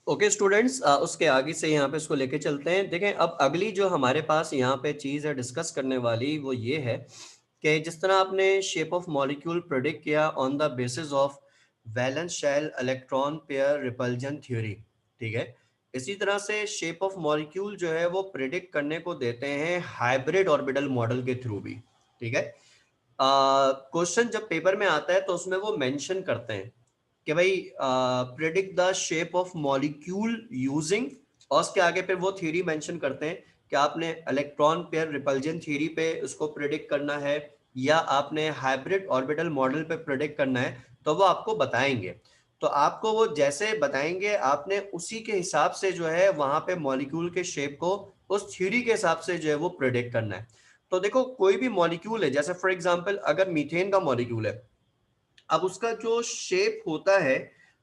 Okay students, उसके आगे से यहाँ पे इसको लेके चलते हैं। देखें, अब अगली जो हमारे पास यहाँ पे चीज़ है डिस्कस करने वाली, वो ये है कि जिस तरह आपने शेप ऑफ मॉलिक्यूल प्रेडिक्ट किया on the basis of valence shell electron pair repulsion theory, ठीक है, इसी तरह से शेप ऑफ मॉलिक्यूल जो है वो प्रेडिक्ट करने को देते हैं हाइब्रिड ऑर्बिटल मॉडल के थ्रू भी, ठीक है। क्वेश्चन जब पेपर में आता है तो उसमें वो मेंशन करते हैं कि भाई predict the shape of molecule using, और उसके आगे फिर वो थ्योरी मेंशन करते हैं कि आपने इलेक्ट्रॉन पेयर रिपल्जन थ्योरी पे उसको प्रिडिक्ट करना है या आपने हाइब्रिड ऑर्बिटल मॉडल पे प्रिडिक्ट करना है, तो वो आपको बताएंगे। तो आपको वो जैसे बताएंगे आपने उसी के हिसाब से जो है वहां पे मॉलिक्यूल के शेप को उस थ्योरी के हिसाब से जो है वो प्रिडिक्ट करना है। तो देखो, कोई भी मॉलिक्यूल है, जैसे फॉर एग्जांपल अगर मीथेन का मॉलिक्यूल है, अब उसका जो शेप होता है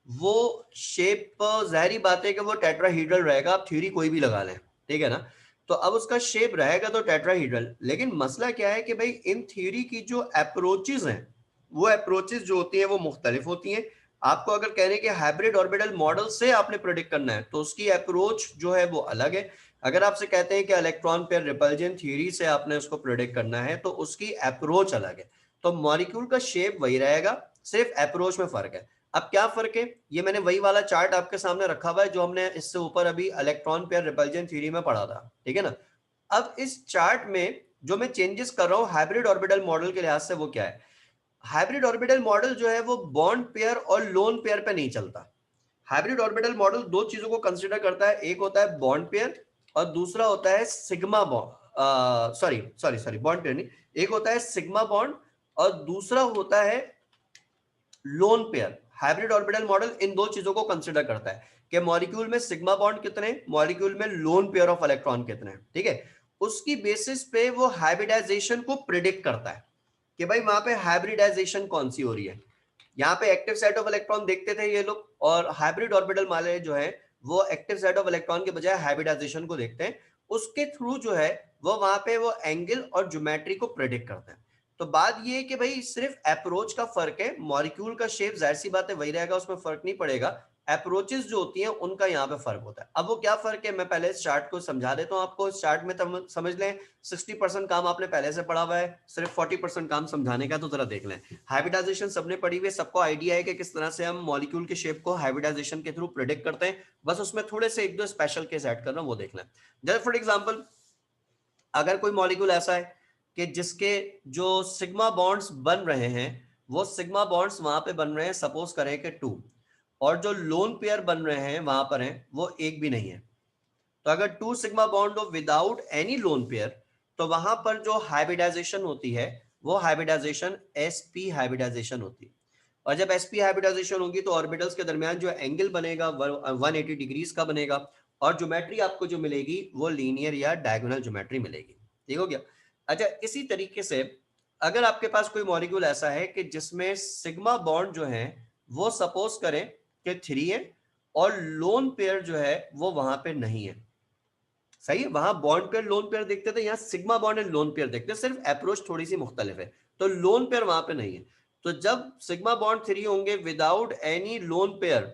वो शेप जाहिर बात है कि वो टेट्राहीड्रल रहेगा, आप थ्योरी कोई भी लगा लें, ठीक है ना। तो अब उसका शेप रहेगा तो टेट्राहीड्रल, लेकिन मसला क्या है कि भाई इन थ्योरी की जो अप्रोचेज हैं वो अप्रोचेज जो होती हैं वो मुख्तलिफ होती हैं। आपको अगर कह रहे हैं कि हाइब्रिड ऑर्बिटल मॉडल से आपने प्रेडिक्ट करना है तो उसकी अप्रोच जो है वो अलग है। अगर आपसे कहते हैं कि इलेक्ट्रॉन पेयर रिपल्जन थ्योरी से आपने उसको प्रेडिक्ट करना है तो उसकी अप्रोच अलग है। तो मॉलिक्यूल का शेप वही रहेगा, सिर्फ अप्रोच में फर्क है। अब क्या फर्क है, ये मैंने वही वाला चार्ट आपके सामने रखा हुआ है जो हमने इससे ऊपर अभी इलेक्ट्रॉन पेयर रिपल्जन थ्योरी में पढ़ा था, ठीक है ना। अब इस चार्ट में जो मैं चेंजेस कर रहा हूं हाइब्रिड ऑर्बिटल मॉडल के लिहाज से वो क्या है, हाइब्रिड ऑर्बिटल मॉडल जो है वो बॉन्ड पेयर और लोन पेयर पे नहीं चलता। हाइब्रिड ऑर्बिटल मॉडल दो चीजों को कंसीडर करता है, एक होता है बॉन्ड पेयर और दूसरा होता है sigma bond, sorry sorry sorry bond pair नहीं, एक होता है सिग्मा बॉन्ड और दूसरा होता है lone pair. Hybrid orbital model इन दो चीजों को कंसीडर करता है कि मॉलिक्यूल में सिग्मा बॉन्ड कितने, मॉलिक्यूल में लोन पेयर ऑफ इलेक्ट्रॉन कितने, ठीक है। उसकी बेसिस पे वो हाइब्रिडाइजेशन को प्रिडिक्ट करता है कि भाई वहां पे हाइब्रिडाइजेशन कौन सी हो रही है। यहाँ पे एक्टिव साइट ऑफ इलेक्ट्रॉन देखते थे ये लोग, और हाइब्रिड ऑर्बिटल वाले जो है वो एक्टिव साइट ऑफ इलेक्ट्रॉन के बजाय हाइब्रिडाइजेशन को देखते हैं। उसके थ्रू जो है वो वहां पे वो एंगल और ज्योमेट्री को प्रेडिक्ट करते हैं। तो बात ये है कि भाई सिर्फ अप्रोच का फर्क है, मॉलिक्यूल का शेप जाहिर सी बात है वही रहेगा, उसमें फर्क नहीं पड़ेगा। अप्रोचेस जो होती हैं उनका यहाँ पे फर्क होता है। अब वो क्या फर्क है मैं पहले इस चार्ट को समझा देता हूँ आपको। इस चार्ट में समझ लें 60% काम आपने पहले से पढ़ा हुआ है, सिर्फ 40% काम समझाने का, तो जरा देख लें। हाइब्रिडाइजेशन सबने पढ़ी हुई है, सबको आइडिया है कि किस तरह से हम मॉलिक्यूल के शेप को हाइब्रिडाइजेशन के थ्रू प्रेडिक्ट करते हैं। बस उसमें थोड़े से एक दो स्पेशल केस ऐड करना, वो देख लें। जैसे फॉर एग्जाम्पल अगर कोई मॉलिक्यूल ऐसा है कि जिसके जो सिग्मा बॉन्ड्स बन रहे हैं वो सिग्मा बॉन्ड्स वहां पे बन रहे हैं, सपोज करें कि 2, और जो लोन पेयर बन रहे हैं वहां पर हैं वो एक भी नहीं है। तो अगर 2 सिग्मा बॉन्ड हो विदाउट एनी लोन पेयर तो वहां पर जो हाइब्रिडाइजेशन होती है वो हाइब्रिडाइजेशन sp हाइब्रिडाइजेशन होती है। और जब sp हाइब्रिडाइजेशन होगी तो ऑर्बिटल्स के दरमियान जो एंगल बनेगा 180 डिग्रीज का बनेगा, और ज्योमेट्री आपको जो मिलेगी वो लीनियर या डायगोनल ज्योमेट्री मिलेगी। ठीक हो गया। अच्छा, इसी तरीके से अगर आपके पास कोई मॉलिक्यूल ऐसा है कि जिसमें सिग्मा बॉन्ड जो है वो सपोज करें कि 3 है और लोन पेयर जो है वो वहां पे नहीं है, सही है, वहां बॉन्ड पेयर लोन पेयर देखते थे, यहाँ sigma bond and lone pair देखते हैं, सिर्फ अप्रोच थोड़ी सी मुख्तलिफ है। तो लोन पेयर वहां पे नहीं है। तो जब सिग्मा बॉन्ड 3 होंगे without any lone pair,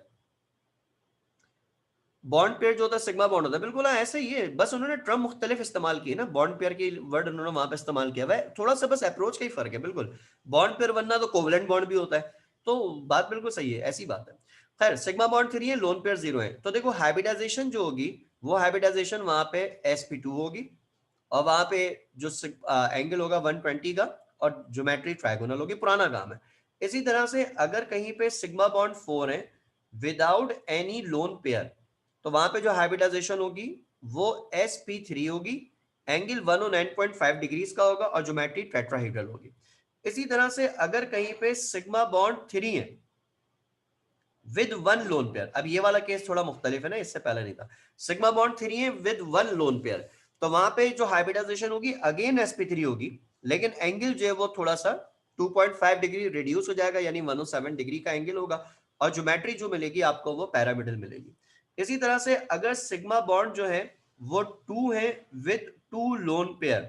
bond pair जो होता है सिग्मा बॉन्ड होता है, बिल्कुल ऐसे ही है, बस उन्होंने टर्म मुख्तलिफ इस्तेमाल की ना, बॉन्ड पेयर की वर्ड उन्होंने वहां पे इस्तेमाल किया है, थोड़ा सा बस अप्रोच का ही फर्क है। बिल्कुल बॉन्ड पेयर बनना तो कोवलेंट बॉन्ड भी होता है, तो बात बिल्कुल सही है, ऐसी बात है। खैर सिग्मा बॉन्ड 3 है, लोन पेयर 0 है, तो देखो हाइब्रिडाइजेशन जो होगी वो हाइब्रिडाइजेशन वहां पे sp2 होगी, और वहां पे जो एंगल होगा 120 का, और ज्योमेट्री ट्राइगोनल होगी, पुराना काम है। इसी तरह से अगर कहीं पे सिग्मा बॉन्ड 4 है विदाउट एनी लोन पेयर, तो वहां पे जो हाइब्रिडाइजेशन होगी वो sp3 होगी, एंगल 109.5 डिग्रीज का होगा और ज्योमेट्री टेट्राहेड्रल होगी। इसी तरह से अगर कहीं पे सिग्मा बॉन्ड 3 है विद 1 लोन पेयर, अब ये वाला केस थोड़ा मुख्तलिफ है ना, इससे पहले नहीं था, सिग्मा बॉन्ड 3 है विद 1 लोन पेयर, तो वहां पे जो हाइब्रिडाइजेशन होगी अगेन sp3 होगी, लेकिन एंगल जो है वो थोड़ा सा 2.5 डिग्री रिड्यूस हो जाएगा, यानी 107 डिग्री का एंगल होगा, और ज्योमेट्री जो मिलेगी आपको वो पैरामिडल मिलेगी। इसी तरह से अगर सिग्मा बॉन्ड जो है वो 2 है विद 2 लोन पेयर,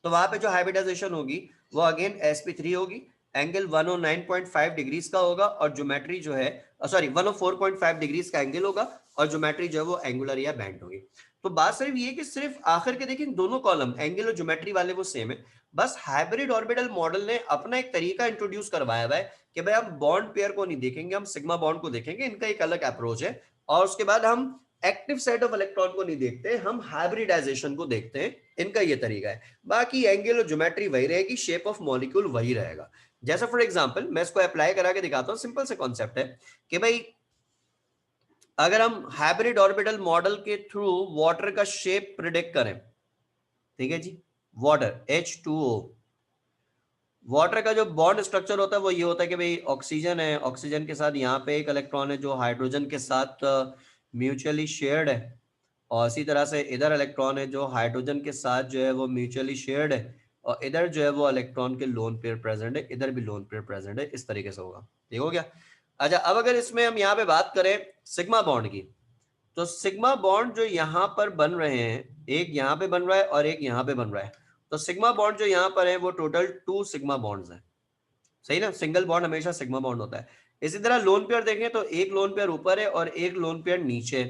तो वहां पे जो हाइब्रिडाइजेशन होगी वो अगेन sp3 होगी, एंगल 109.5 डिग्रीज का होगा, और ज्योमेट्री जो है सॉरी 104.5 डिग्रीज का एंगल होगा और ज्योमेट्री जो है वो एंगुलर या बैंड होगी। तो बात सिर्फ ये कि सिर्फ आखिर के देखिए दोनों कॉलम एंगल और ज्योमेट्री वाले वो सेम है, बस हाइब्रिड ऑर्बिटल मॉडल ने अपना एक तरीका इंट्रोड्यूस करवाया हुआ है कि भाई हम बॉन्ड पेयर को नहीं देखेंगे, हम सिग्मा बॉन्ड को देखेंगे, इनका एक अलग अप्रोच है। और उसके बाद हम एक्टिव सेट ऑफ इलेक्ट्रॉन को नहीं देखते, हम हाइब्रिडाइजेशन को देखते हैं, इनका ये तरीका है। बाकी एंगल और ज्योमेट्री वही रहेगी, शेप ऑफ मॉलिक्यूल वही रहेगा। जैसा फॉर एग्जांपल मैं इसको अप्लाई करा के दिखाता हूं, सिंपल से कॉन्सेप्ट है कि भाई अगर हम हाइब्रिड ऑर्बिटल मॉडल के थ्रू वाटर का शेप प्रिडिक्ट करें, ठीक है जी, वाटर H2O, वाटर का जो बॉन्ड स्ट्रक्चर होता है वो ये होता है कि भाई ऑक्सीजन है, ऑक्सीजन के साथ यहाँ पे एक इलेक्ट्रॉन है जो हाइड्रोजन के साथ म्यूचुअली शेयर्ड है, और इसी तरह से इधर इलेक्ट्रॉन है जो हाइड्रोजन के साथ जो है वो म्यूचुअली शेयर्ड है, और इधर जो है वो इलेक्ट्रॉन के लोन पेयर प्रेजेंट है, इधर भी लोन पेयर प्रेजेंट है, इस तरीके से होगा। ठीक हो गया। अच्छा, अब अगर इसमें हम यहाँ पे बात करें सिग्मा बॉन्ड की, तो सिग्मा बॉन्ड जो यहाँ पर बन रहे हैं, एक यहाँ पे बन रहा है और एक यहाँ पे बन रहा है, तो सिग्मा बॉन्ड जो यहाँ पर है वो टोटल 2 सिग्मा बॉन्ड्स हैं, सही ना, सिंगल बॉन्ड हमेशा सिग्मा बॉन्ड होता है। इसी तरह लोन पेयर देखें तो एक लोन पेयर ऊपर है और एक लोन पेयर नीचे है,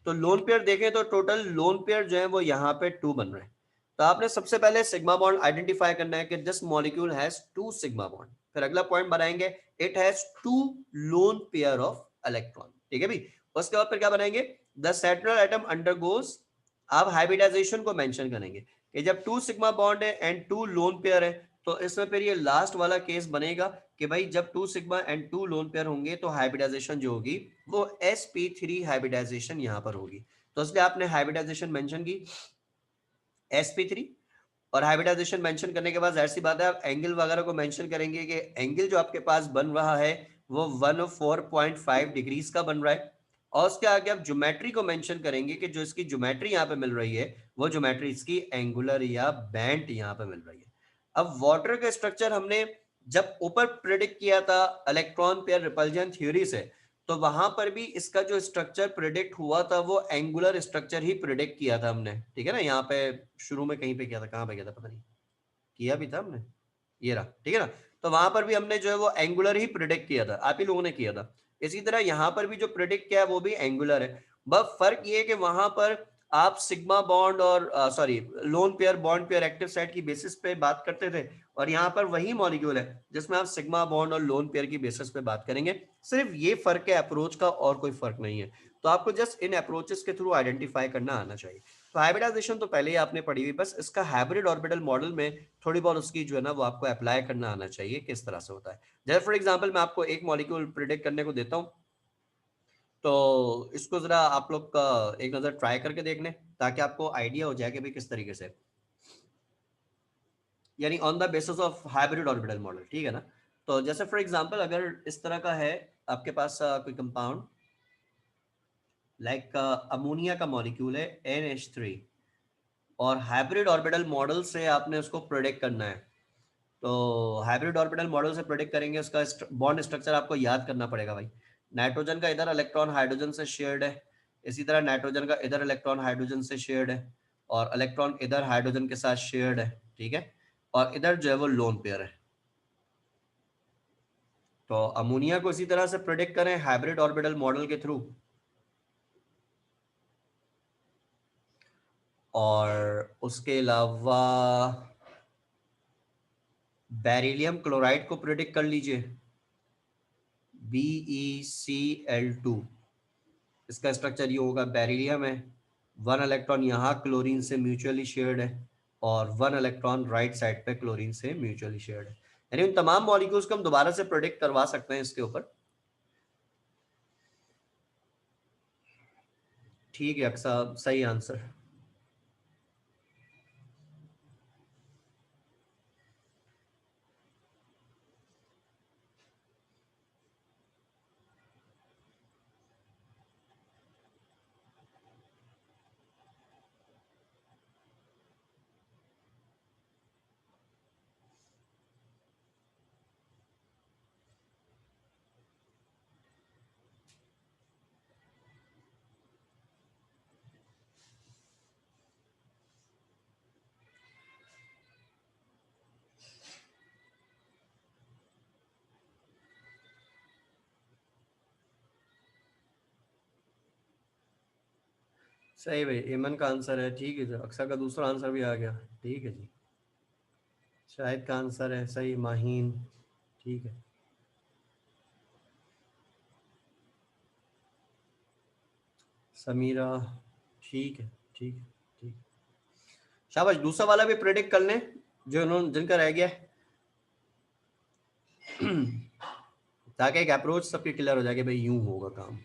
तो लोन पेयर देखें तो टोटल लोन पेयर जो है वो यहाँ पे 2 बन रहे हैं। तो आपने सबसे पहले सिग्मा बॉन्ड आइडेंटिफाई करना है कि this molecule has 2 sigma bond, फिर अगला पॉइंट बनाएंगे it has 2 loan pair of electron, ठीक है भी। उसके बाद फिर क्या बनाएंगे, द सेंट्रल एटम अंडरगोज, आप हाइब्रिडाइजेशन को मेंशन करेंगे कि जब 2 सिग्मा बॉन्ड है एंड 2 लोन पेयर है, तो इसमें फिर ये लास्ट वाला केस बनेगा कि भाई जब 2 सिग्मा एंड 2 लोन पेयर होंगे तो हाइब्रिडाइजेशन जो होगी वो sp3 हाइब्रिडाइजेशन यहां पर होगी। तो इसलिए आपने हाइब्रिडाइजेशन मेंशन की sp3, और हाइब्रिडाइजेशन मेंशन करने के बाद ऐसी बात है आप एंगल वगैरह को मेंशन करेंगे कि एंगल जो आपके पास बन रहा है वो 104.5 डिग्रीज का बन रहा है, और उसके आगे आप ज्योमेट्री को मेंशन करेंगे कि जो इसकी ज्योमेट्री यहाँ पे मिल रही है वो ज्योमेट्री इसकी एंगुलर या बैंड यहाँ पे मिल रही है। अब वाटर का स्ट्रक्चर हमने जब ऊपर प्रिडिक्ट किया था इलेक्ट्रॉन पेयर रिपल्जन थ्योरी से, तो वहां पर भी इसका जो स्ट्रक्चर प्रिडिक्ट हुआ था वो एंगुलर स्ट्रक्चर ही प्रिडिक्ट किया था हमने, ठीक है ना। यहाँ पे शुरू में कहीं पे किया था, कहाँ पे किया था पता नहीं, किया भी था हमने, ये रहा, ठीक है ना। तो वहां पर भी हमने जो है वो एंगुलर ही प्रिडिक्ट किया था, आप ही लोगों ने किया था। इसी तरह यहाँ पर भी जो प्रिडिक्ट किया है वो भी एंगुलर है, बस फर्क ये है कि वहां पर आप सिग्मा बॉन्ड और sorry lone pair bond pair active site की बेसिस पे बात करते थे, और यहाँ पर वही मॉलिक्यूल है जिसमें आप सिग्मा बॉन्ड और लोन पेयर की बेसिस पे बात करेंगे। सिर्फ ये फर्क है अप्रोच का, और कोई फर्क नहीं है। तो आपको जस्ट इन अप्रोचेस के थ्रू आइडेंटिफाई करना आना चाहिए। तो हाइब्रिडाइजेशन तो पहले ही आपने पढ़ी हुई, बस इसका हाइब्रिड ऑर्बिटल मॉडल में थोड़ी बहुत उसकी जो है ना वो आपको अप्लाई करना आना चाहिए किस तरह से होता है। जैसे फॉर एग्जांपल मैं आपको एक मॉलिक्यूल प्रिडिक्ट करने को देता हूँ, तो इसको जरा आप लोग का एक नजर ट्राई करके देख लें ताकि आपको आइडिया हो जाए कि भाई किस तरीके से, यानी on the basis of hybrid orbital model, ठीक है ना। तो जैसे फॉर एग्जांपल अगर इस तरह का है आपके पास कोई कंपाउंड लाइक अमोनिया का मॉलिक्यूल है NH3, और हाइब्रिड ऑर्बिटल मॉडल से आपने उसको प्रोडिक्ट करना है। तो हाइब्रिड ऑर्बिटल मॉडल से प्रोडिक्ट करेंगे, उसका बॉन्ड स्ट्रक्चर आपको याद करना पड़ेगा भाई। नाइट्रोजन का इधर इलेक्ट्रॉन हाइड्रोजन से शेयर्ड है, इसी तरह नाइट्रोजन का इधर इलेक्ट्रॉन हाइड्रोजन से शेयर्ड है, और इलेक्ट्रॉन इधर हाइड्रोजन के साथ शेयर्ड है, ठीक है, और इधर जो है वो लोन पेयर है। तो अमोनिया को इसी तरह से प्रोडिक्ट करें हाइब्रिड ऑर्बिटल मॉडल के थ्रू, और उसके अलावा बेरिलियम क्लोराइड को प्रिडिक्ट कर लीजिए BeCl2, इसका स्ट्रक्चर ये होगा, बेरिलियम है, 1 इलेक्ट्रॉन यहाँ क्लोरीन से म्यूचुअली शेयर्ड है, और 1 इलेक्ट्रॉन राइट साइड पे क्लोरीन से म्यूचुअली शेयर्ड है। यानी उन तमाम मॉलिक्यूल्स को हम दोबारा से प्रोडिक्ट करवा सकते हैं इसके ऊपर। ठीक है अक्सा, सही आंसर। सही भाई, एमन का आंसर है। ठीक है, अक्सर का दूसरा आंसर भी आ गया। ठीक है जी। शाहिद का आंसर है सही, माहीन। ठीक है। समीरा। ठीक है। ठीक है। ठीक। शाबाश, दूसरा वाला भी प्रेडिक्ट कर लें जो उन्होंने जिनका रह गया है। ताकि एक अप्रोच सबके क्लियर हो जाए कि भाई यूं होगा काम।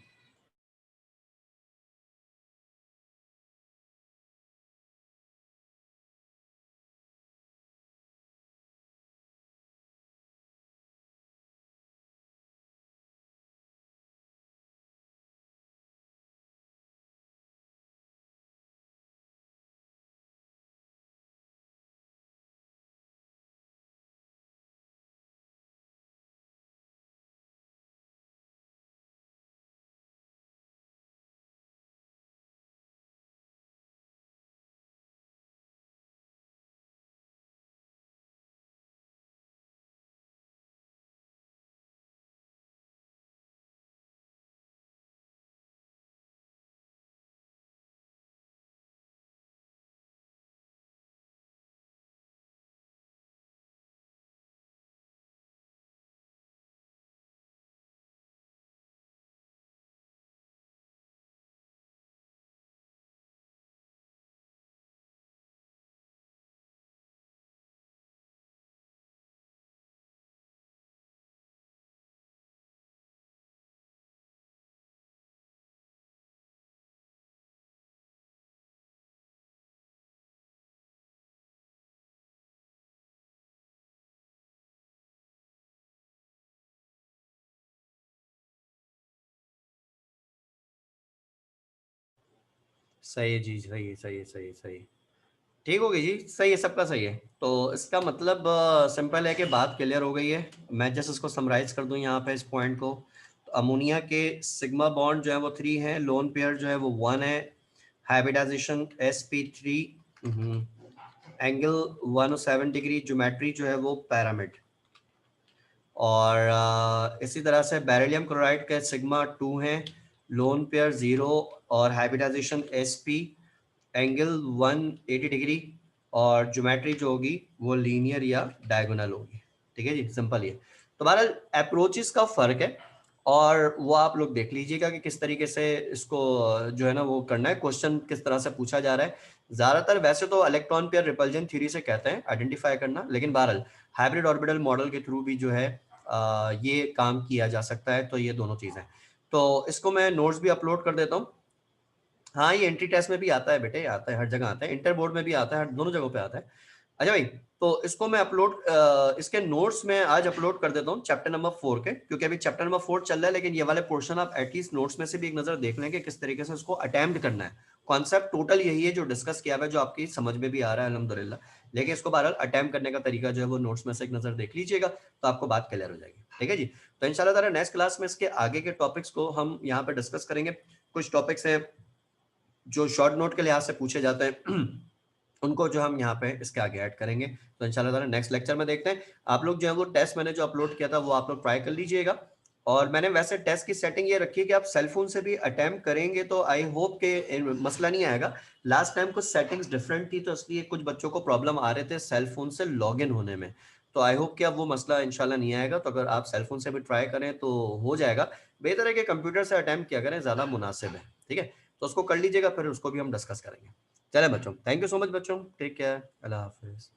सही है जी, सही है, सही है, सही है, सही है। ठीक हो गई जी, सही है, सबका सही है। तो इसका मतलब सिंपल है कि बात क्लियर हो गई है। मैं जस्ट इसको समराइज कर दूं यहाँ पे इस पॉइंट को। तो अमोनिया के सिग्मा बॉन्ड जो है वो 3 है, लोन पेयर जो है वो 1 है, hybridisation sp3, angle 107 degree, geometry जो है वो पैरामिड। और इसी तरह से बेरिलियम क्लोराइड के सिग्मा 2 है, लोन पेयर 0 और हाइब्रिडाइजेशन sp, एंगल 180 डिग्री, और ज्योमेट्री जो होगी वो लीनियर या डायगोनल होगी। ठीक है जी, सिंपल ये। तो बहरहाल अप्रोचेस का फर्क है, और वो आप लोग देख लीजिएगा कि किस तरीके से इसको जो है ना वो करना है, क्वेश्चन किस तरह से पूछा जा रहा है। ज्यादातर वैसे तो इलेक्ट्रॉन पेयर रिपल्जन थ्योरी से कहते हैं आइडेंटिफाई करना, लेकिन बहरहाल हाइब्रिड ऑर्बिटल मॉडल के थ्रू भी जो है ये काम किया जा सकता है। तो ये दोनों चीजें, तो इसको मैं नोट्स भी अपलोड कर देता हूँ। हाँ, ये एंट्री टेस्ट में भी आता है बेटे, आता है, हर जगह आता है, इंटर बोर्ड में भी आता है, हर दोनों जगहों पे आता है। अच्छा भाई, तो इसको मैं इसके नोट्स में आज अपलोड कर देता हूँ चैप्टर नंबर 4 के, क्योंकि अभी चैप्टर नंबर 4 चल रहा है, लेकिन ये वाले पोर्शन आप एटलीस्ट नोट्स में से भी एक नजर देख लेंगे किस तरीके से इसको अटेम्प्ट करना है। कॉन्सेप्ट टोटल यही है जो डिस्कस किया हुआ है, जो आपकी समझ में भी आ रहा है अल्हम्दुलिल्लाह, लेकिन इसको बहरहाल अटेम्प्ट करने का तरीका जो है वो नोट्स में से एक नजर देख लीजिएगा, तो आपको बात क्लियर हो जाएगी। ठीक है जी। तो इंशाल्लाह ताला नेक्स्ट क्लास में इसके आगे के टॉपिक्स को हम यहाँ पे डिस्कस करेंगे। कुछ टॉपिक्स हैं जो शॉर्ट नोट के लिहाज से पूछे जाते हैं उनको जो हम यहाँ पे इसके आगे ऐड करेंगे। तो इंशाल्लाह ताला नेक्स्ट लेक्चर में देखते हैं। आप लोग जो है वो टेस्ट मैंने जो अपलोड किया था वो आप लोग ट्राई कर लीजिएगा। और मैंने वैसे टेस्ट की सेटिंग ये रखी है कि आप सेल फोन से भी अटेम्प्ट करेंगे तो आई होप के मसला नहीं आएगा। लास्ट टाइम कुछ सेटिंग्स डिफरेंट थी, तो इसलिए कुछ बच्चों को प्रॉब्लम आ रहे थे सेल फोन से लॉग इन होने में। तो आई होप कि अब वो मसला इंशाल्लाह नहीं आएगा। तो अगर आप सेल फोन से भी ट्राई करें तो हो जाएगा। बेहतर है कि कंप्यूटर से अटेम्प्ट किया करें, ज़्यादा मुनासिब है। ठीक है, तो उसको कर लीजिएगा, फिर उसको भी हम डिस्कस करेंगे। चले बच्चों, थैंक यू सो मच बच्चों, टेक केयर, अल्लाह हाफिज।